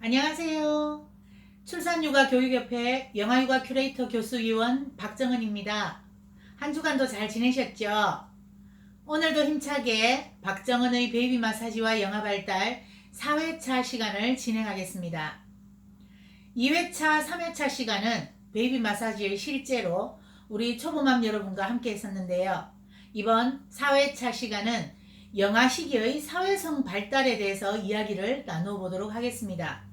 안녕하세요. 출산육아교육협회 영아육아 큐레이터 교수위원 박정은입니다. 한 주간도 잘 지내셨죠? 오늘도 힘차게 박정은의 베이비 마사지와 영아 발달 4회차 시간을 진행하겠습니다. 2회차, 3회차 시간은 베이비 마사지의 실제로 우리 초보맘 여러분과 함께 했었는데요. 이번 4회차 시간은 영아 시기의 사회성 발달에 대해서 이야기를 나누어 보도록 하겠습니다.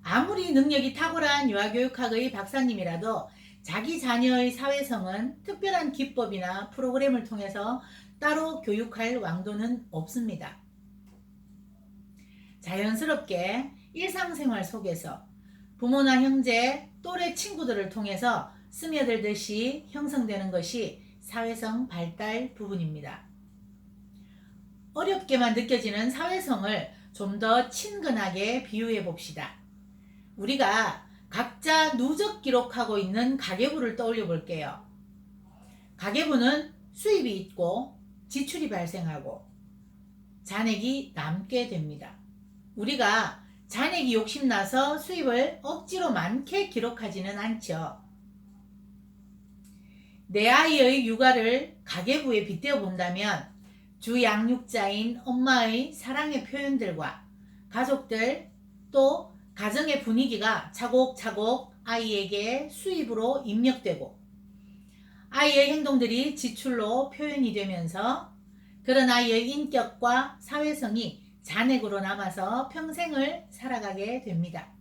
아무리 능력이 탁월한 유아교육학의 박사님이라도 자기 자녀의 사회성은 특별한 기법이나 프로그램을 통해서 따로 교육할 왕도는 없습니다. 자연스럽게 일상생활 속에서 부모나 형제, 또래 친구들을 통해서 스며들듯이 형성되는 것이 사회성 발달 부분입니다. 어렵게만 느껴지는 사회성을 좀 더 친근하게 비유해 봅시다. 우리가 각자 누적 기록하고 있는 가계부를 떠올려 볼게요. 가계부는 수입이 있고 지출이 발생하고 잔액이 남게 됩니다. 우리가 잔액이 욕심나서 수입을 억지로 많게 기록하지는 않죠. 내 아이의 육아를 가계부에 빗대어 본다면 주 양육자인 엄마의 사랑의 표현들과 가족들 또 가정의 분위기가 차곡차곡 아이에게 수입으로 입력되고 아이의 행동들이 지출로 표현이 되면서 그런 아이의 인격과 사회성이 잔액으로 남아서 평생을 살아가게 됩니다.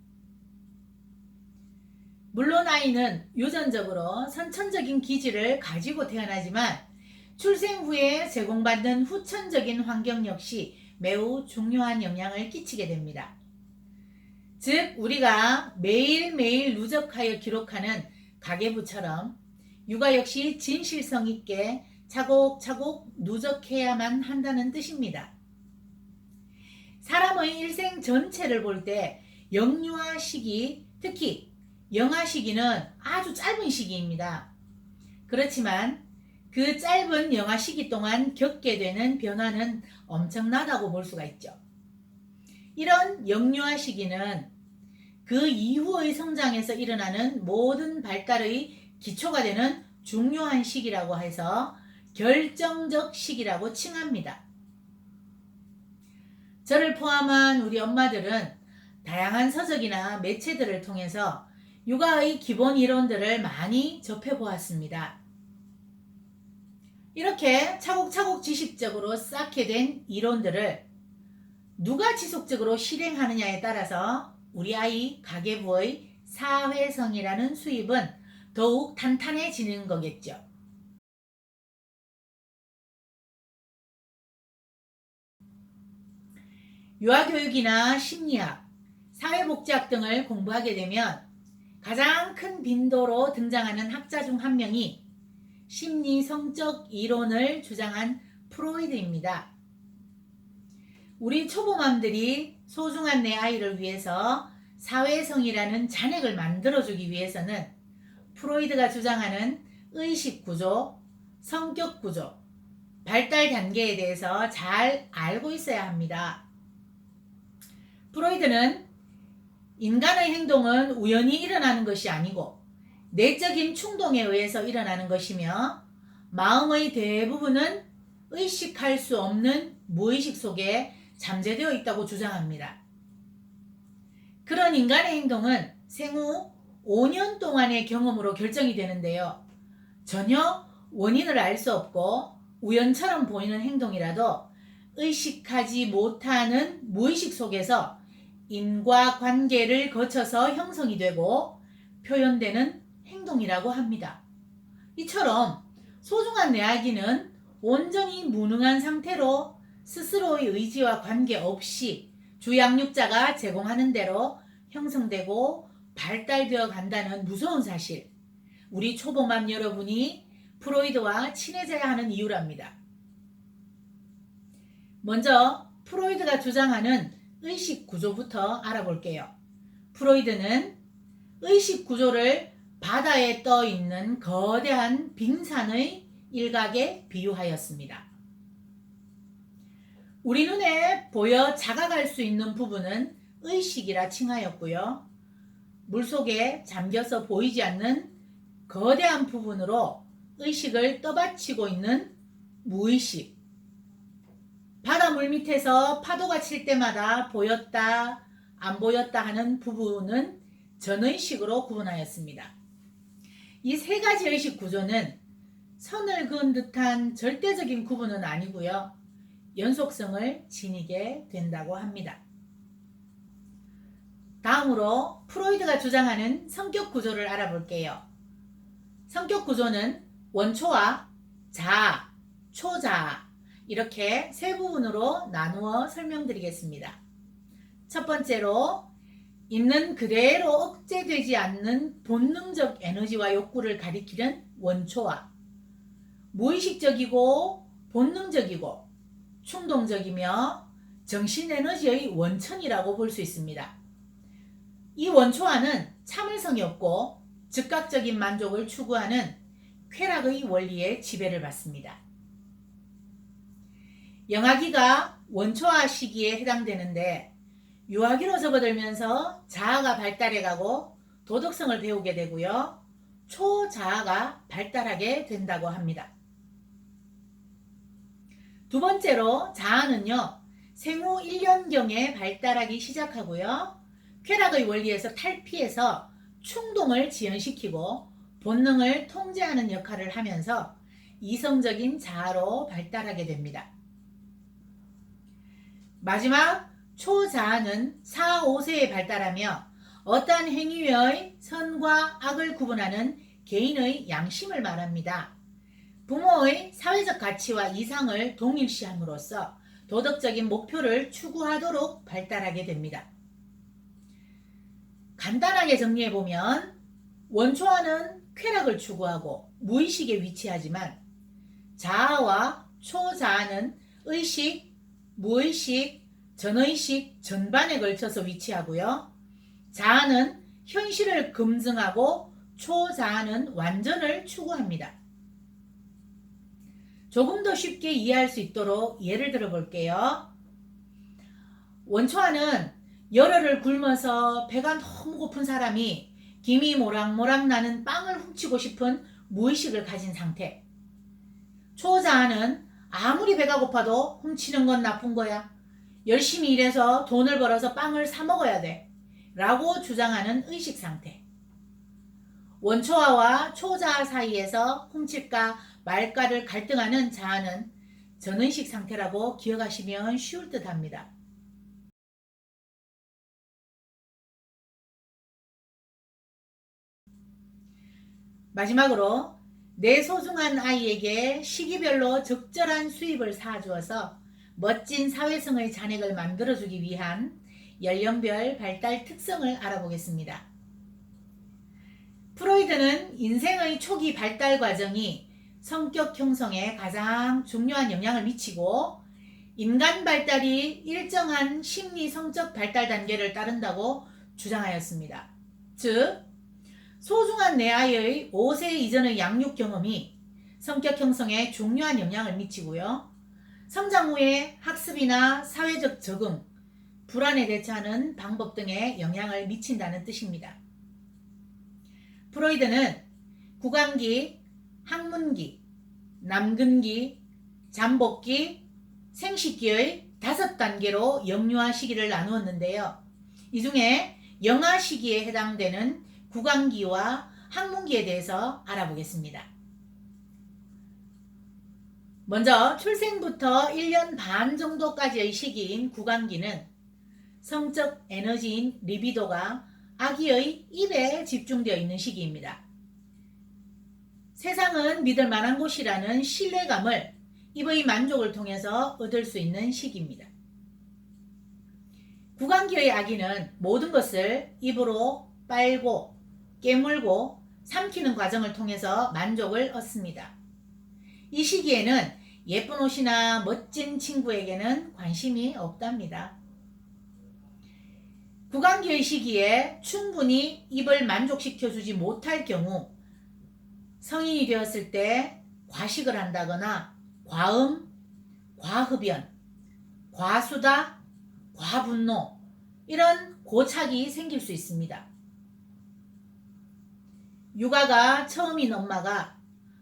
물론 아이는 유전적으로 선천적인 기질을 가지고 태어나지만 출생 후에 제공받는 후천적인 환경 역시 매우 중요한 영향을 끼치게 됩니다. 즉 우리가 매일매일 누적하여 기록하는 가계부처럼 육아 역시 진실성 있게 차곡차곡 누적해야만 한다는 뜻입니다. 사람의 일생 전체를 볼 때 영유아 시기, 특히 영아 시기는 아주 짧은 시기입니다. 그렇지만 그 짧은 영아 시기 동안 겪게 되는 변화는 엄청나다고 볼 수가 있죠. 이런 영유아 시기는 그 이후의 성장에서 일어나는 모든 발달의 기초가 되는 중요한 시기라고 해서 결정적 시기라고 칭합니다. 저를 포함한 우리 엄마들은 다양한 서적이나 매체들을 통해서 육아의 기본 이론들을 많이 접해보았습니다. 이렇게 차곡차곡 지식적으로 쌓게 된 이론들을 누가 지속적으로 실행하느냐에 따라서 우리 아이 가계부의 사회성이라는 수입은 더욱 탄탄해지는 거겠죠. 유아교육이나 심리학, 사회복지학 등을 공부하게 되면 가장 큰 빈도로 등장하는 학자 중 한 명이 심리성적 이론을 주장한 프로이드입니다. 우리 초보맘들이 소중한 내 아이를 위해서 사회성이라는 잔액을 만들어주기 위해서는 프로이드가 주장하는 의식구조, 성격구조, 발달 단계에 대해서 잘 알고 있어야 합니다. 프로이드는 인간의 행동은 우연히 일어나는 것이 아니고 내적인 충동에 의해서 일어나는 것이며 마음의 대부분은 의식할 수 없는 무의식 속에 잠재되어 있다고 주장합니다. 그런 인간의 행동은 생후 5년 동안의 경험으로 결정이 되는데요. 전혀 원인을 알 수 없고 우연처럼 보이는 행동이라도 의식하지 못하는 무의식 속에서 인과관계를 거쳐서 형성이 되고 표현되는 행동이라고 합니다. 이처럼 소중한 내 아기는 온전히 무능한 상태로 스스로의 의지와 관계없이 주양육자가 제공하는 대로 형성되고 발달되어 간다는 무서운 사실, 우리 초보맘 여러분이 프로이드와 친해져야 하는 이유랍니다. 먼저 프로이드가 주장하는 의식 구조부터 알아볼게요. 프로이드는 의식 구조를 바다에 떠 있는 거대한 빙산의 일각에 비유하였습니다. 우리 눈에 보여 작아갈 수 있는 부분은 의식이라 칭하였고요. 물속에 잠겨서 보이지 않는 거대한 부분으로 의식을 떠받치고 있는 무의식. 바닷물 밑에서 파도가 칠 때마다 보였다, 안 보였다 하는 부분은 전의식으로 구분하였습니다. 이 세 가지 의식 구조는 선을 그은 듯한 절대적인 구분은 아니고요. 연속성을 지니게 된다고 합니다. 다음으로 프로이드가 주장하는 성격 구조를 알아볼게요. 성격 구조는 원초와 자아, 초자아 이렇게 세 부분으로 나누어 설명드리겠습니다. 첫 번째로 있는 그대로 억제되지 않는 본능적 에너지와 욕구를 가리키는 원초와 무의식적이고 본능적이고 충동적이며 정신에너지의 원천이라고 볼 수 있습니다. 이 원초와는 참을성이 없고 즉각적인 만족을 추구하는 쾌락의 원리에 지배를 받습니다. 영아기가 원초화 시기에 해당되는데 유아기로 접어들면서 자아가 발달해가고 도덕성을 배우게 되고요. 초자아가 발달하게 된다고 합니다. 두 번째로 자아는요. 생후 1년경에 발달하기 시작하고요. 쾌락의 원리에서 탈피해서 충동을 지연시키고 본능을 통제하는 역할을 하면서 이성적인 자아로 발달하게 됩니다. 마지막 초자아는 4, 5세에 발달하며 어떠한 행위의 선과 악을 구분하는 개인의 양심을 말합니다. 부모의 사회적 가치와 이상을 동일시함으로써 도덕적인 목표를 추구하도록 발달하게 됩니다. 간단하게 정리해보면 원초와는 쾌락을 추구하고 무의식에 위치하지만 자아와 초자아는 의식, 무의식, 전의식 전반에 걸쳐서 위치하고요. 자아는 현실을 검증하고 초자아는 완전을 추구합니다. 조금 더 쉽게 이해할 수 있도록 예를 들어 볼게요. 원초와는 열흘을 굶어서 배가 너무 고픈 사람이 김이 모락모락 나는 빵을 훔치고 싶은 무의식을 가진 상태. 초자아는 아무리 배가 고파도 훔치는 건 나쁜 거야. 열심히 일해서 돈을 벌어서 빵을 사 먹어야 돼. 라고 주장하는 의식 상태. 원초아와 초자아 사이에서 훔칠까 말까를 갈등하는 자아는 전의식 상태라고 기억하시면 쉬울 듯 합니다. 마지막으로 내 소중한 아이에게 시기별로 적절한 수입을 사주어서 멋진 사회성의 잔액을 만들어주기 위한 연령별 발달 특성을 알아보겠습니다. 프로이드는 인생의 초기 발달 과정이 성격 형성에 가장 중요한 영향을 미치고 인간 발달이 일정한 심리 성적 발달 단계를 따른다고 주장하였습니다. 즉, 소중한 내 아이의 5세 이전의 양육 경험이 성격 형성에 중요한 영향을 미치고요. 성장 후에 학습이나 사회적 적응, 불안에 대처하는 방법 등에 영향을 미친다는 뜻입니다. 프로이드는 구강기, 학문기, 남근기, 잠복기, 생식기의 5단계로 영유아 시기를 나누었는데요. 이 중에 영아 시기에 해당되는 구강기와 학문기에 대해서 알아보겠습니다. 먼저 출생부터 1년 반 정도까지의 시기인 구강기는 성적 에너지인 리비도가 아기의 입에 집중되어 있는 시기입니다. 세상은 믿을 만한 곳이라는 신뢰감을 입의 만족을 통해서 얻을 수 있는 시기입니다. 구강기의 아기는 모든 것을 입으로 빨고 깨물고 삼키는 과정을 통해서 만족을 얻습니다. 이 시기에는 예쁜 옷이나 멋진 친구에게는 관심이 없답니다. 구강기의 시기에 충분히 입을 만족시켜주지 못할 경우 성인이 되었을 때 과식을 한다거나 과음, 과흡연, 과수다, 과분노 이런 고착이 생길 수 있습니다. 육아가 처음인 엄마가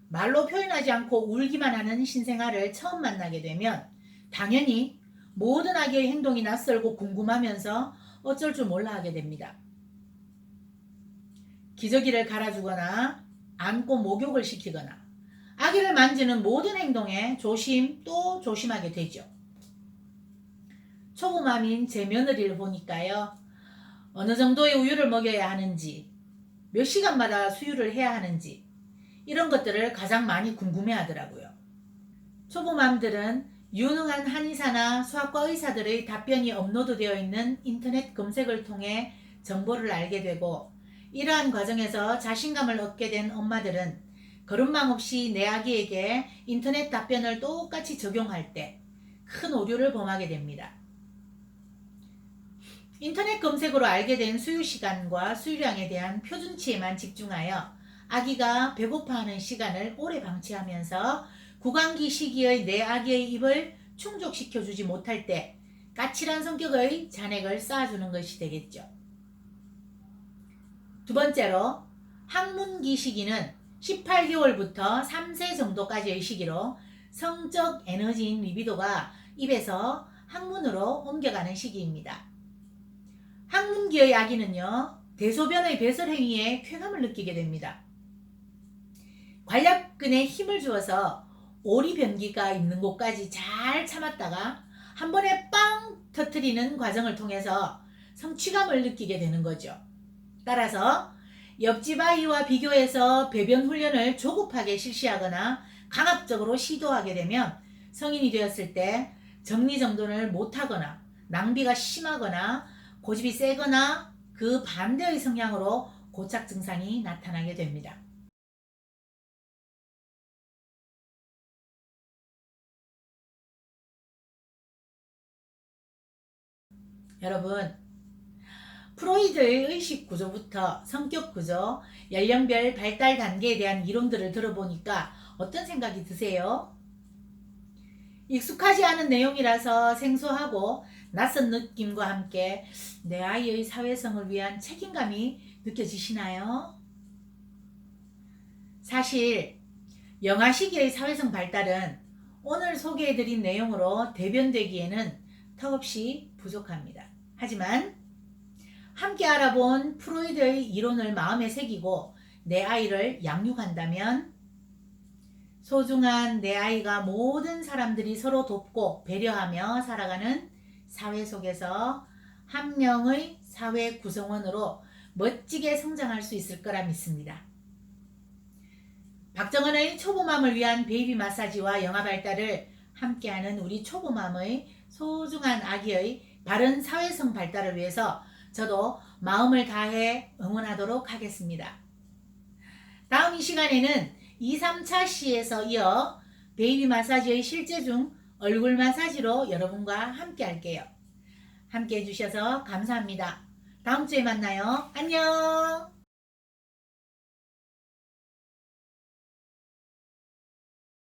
말로 표현하지 않고 울기만 하는 신생아를 처음 만나게 되면 당연히 모든 아기의 행동이 낯설고 궁금하면서 어쩔 줄 몰라 하게 됩니다. 기저귀를 갈아주거나 안고 목욕을 시키거나 아기를 만지는 모든 행동에 조심 또 조심하게 되죠. 초보맘인 제 며느리를 보니까요. 어느 정도의 우유를 먹여야 하는지, 몇 시간마다 수유를 해야 하는지 이런 것들을 가장 많이 궁금해 하더라고요. 초보맘들은 유능한 한의사나 소아과 의사들의 답변이 업로드되어 있는 인터넷 검색을 통해 정보를 알게 되고 이러한 과정에서 자신감을 얻게 된 엄마들은 거름망 없이 내 아기에게 인터넷 답변을 똑같이 적용할 때 큰 오류를 범하게 됩니다. 인터넷 검색으로 알게 된 수유 시간과 수유량에 대한 표준치에만 집중하여 아기가 배고파하는 시간을 오래 방치하면서 구강기 시기의 내 아기의 입을 충족시켜주지 못할 때 까칠한 성격의 잔액을 쌓아주는 것이 되겠죠. 두 번째로 항문기 시기는 18개월부터 3세 정도까지의 시기로 성적 에너지인 리비도가 입에서 항문으로 옮겨가는 시기입니다. 항문기의 아기는요, 대소변의 배설 행위에 쾌감을 느끼게 됩니다. 관략근에 힘을 주어서 오리변기가 있는 곳까지 잘 참았다가 한 번에 빵 터뜨리는 과정을 통해서 성취감을 느끼게 되는 거죠. 따라서 옆집 아이와 비교해서 배변 훈련을 조급하게 실시하거나 강압적으로 시도하게 되면 성인이 되었을 때 정리정돈을 못하거나 낭비가 심하거나 고집이 세거나 그 반대의 성향으로 고착 증상이 나타나게 됩니다. 여러분, 프로이드의 의식 구조부터 성격 구조, 연령별 발달 단계에 대한 이론들을 들어보니까 어떤 생각이 드세요? 익숙하지 않은 내용이라서 생소하고 낯선 느낌과 함께 내 아이의 사회성을 위한 책임감이 느껴지시나요? 사실 영아 시기의 사회성 발달은 오늘 소개해드린 내용으로 대변되기에는 턱없이 부족합니다. 하지만 함께 알아본 프로이드의 이론을 마음에 새기고 내 아이를 양육한다면 소중한 내 아이가 모든 사람들이 서로 돕고 배려하며 살아가는 사회 속에서 한 명의 사회 구성원으로 멋지게 성장할 수 있을 거라 믿습니다. 박정은의 초보맘을 위한 베이비 마사지와 영아 발달을 함께하는 우리 초보맘의 소중한 아기의 바른 사회성 발달을 위해서 저도 마음을 다해 응원하도록 하겠습니다. 다음 이 시간에는 2, 3차 시에서 이어 베이비 마사지의 실제 중 얼굴 마사지로 여러분과 함께 할게요. 함께 해주셔서 감사합니다. 다음 주에 만나요. 안녕.